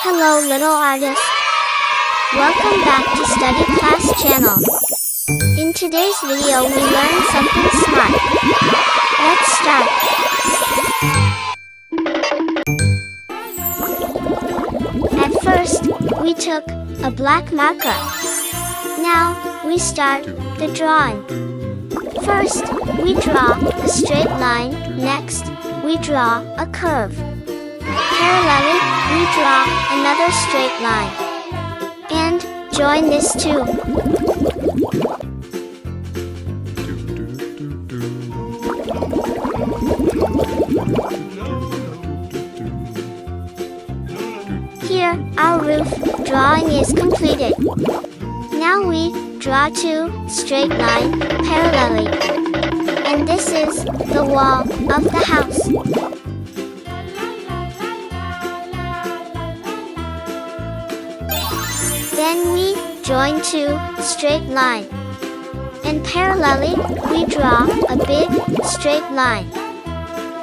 Hello little artists. Welcome back to Study Class channel. In today's video we learn something smart. Let's start. At first, we took a black marker. Now, we start the drawing. First, we draw a straight line. Next, we draw a curve. Parallelly, we draw another straight line. And join this too. Here, our roof drawing is completed. Now we draw two straight lines parallelly. And this is the wall of the house. Then we join two straight lines. And parallelly, we draw a big straight line.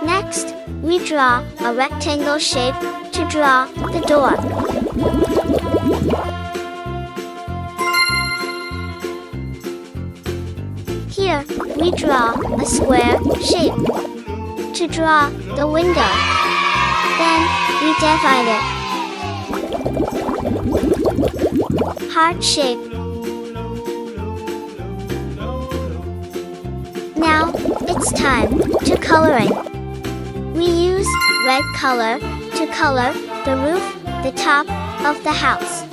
Next, we draw a rectangle shape to draw the door. Here, we draw a square shape to draw the window. Then, we divide it. Heart shape. Now, it's time to coloring. We use red color to color the roof, the top of the house.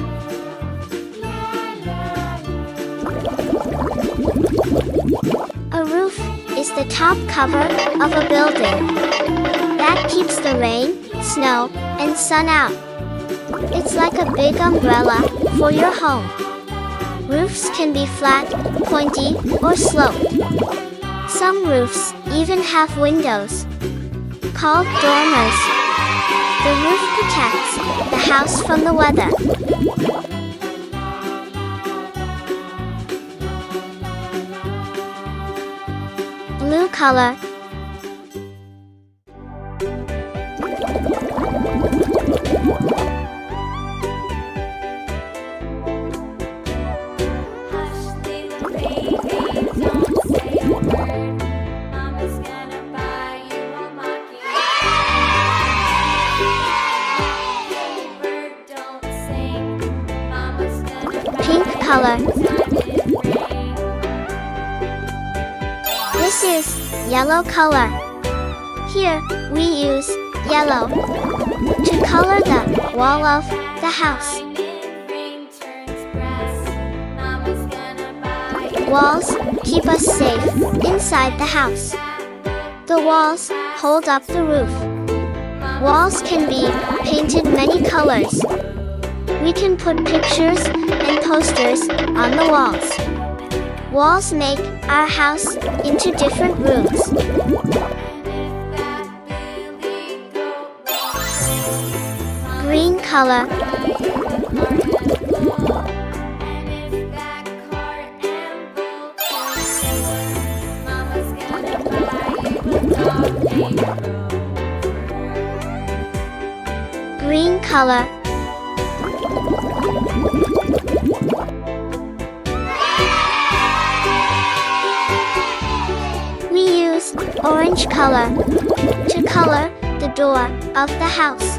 A roof is the top cover of a building that keeps the rain, snow, and sun out. It's like a big umbrella for your home. Roofs can be flat, pointy, or sloped. Some roofs even have windows, called dormers. The roof protects the house from the weather. Blue color. Pink color. This is yellow color. Here, we use yellow to color the wall of the house. Walls keep us safe inside the house. The walls hold up the roof. Walls can be painted many colors. We can put pictures and posters on the walls. Walls make our house into different rooms. Green color. Green color. We use orange color to color the door of the house.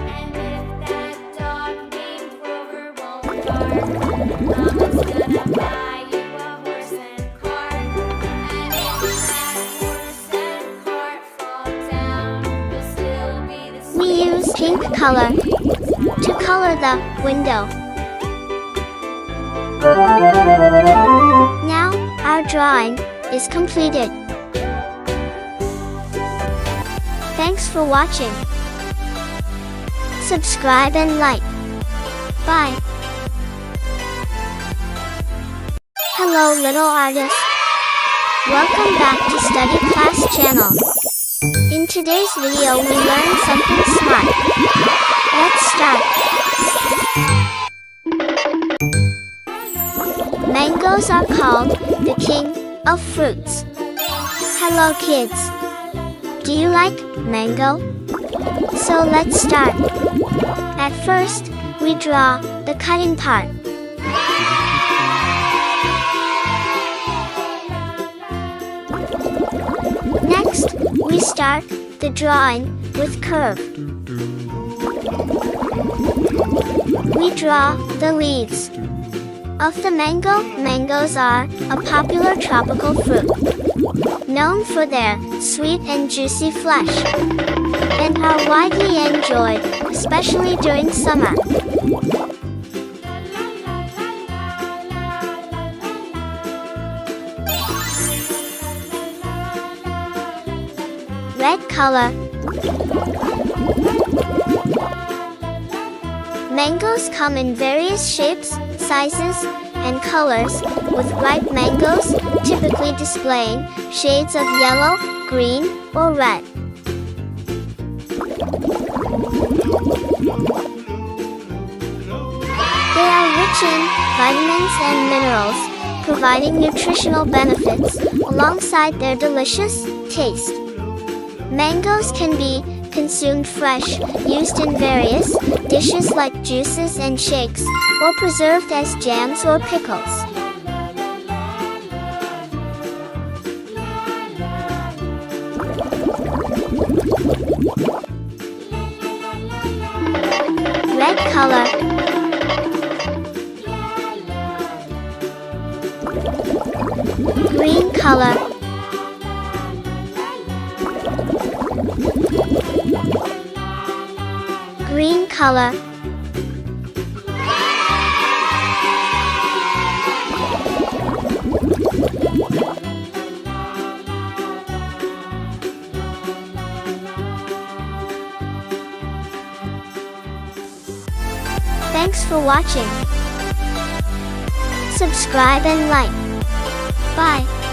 We use pink color to color the window. Now, our drawing is completed. Thanks for watching. Subscribe and like. Bye. Hello little artists. Welcome back to Study Class channel. In today's video we learn something smart. Let's start. Mangoes are called the king of fruits. Hello kids. Do you like mango? So let's start. At first, we draw the cutting part. Next, we start the drawing with curve. We draw the leaves of the mango. Mangoes are a popular tropical fruit, known for their sweet and juicy flesh, and are widely enjoyed, especially during summer. Red color. Mangoes come in various shapes, sizes, and colors, with ripe mangoes typically displaying shades of yellow, green, or red. They are rich in vitamins and minerals, providing nutritional benefits alongside their delicious taste. Mangoes can be consumed fresh, used in various dishes like juices and shakes, or preserved as jams or pickles. Red color. Green color. Green color. Thanks for watching. Subscribe and like. Bye.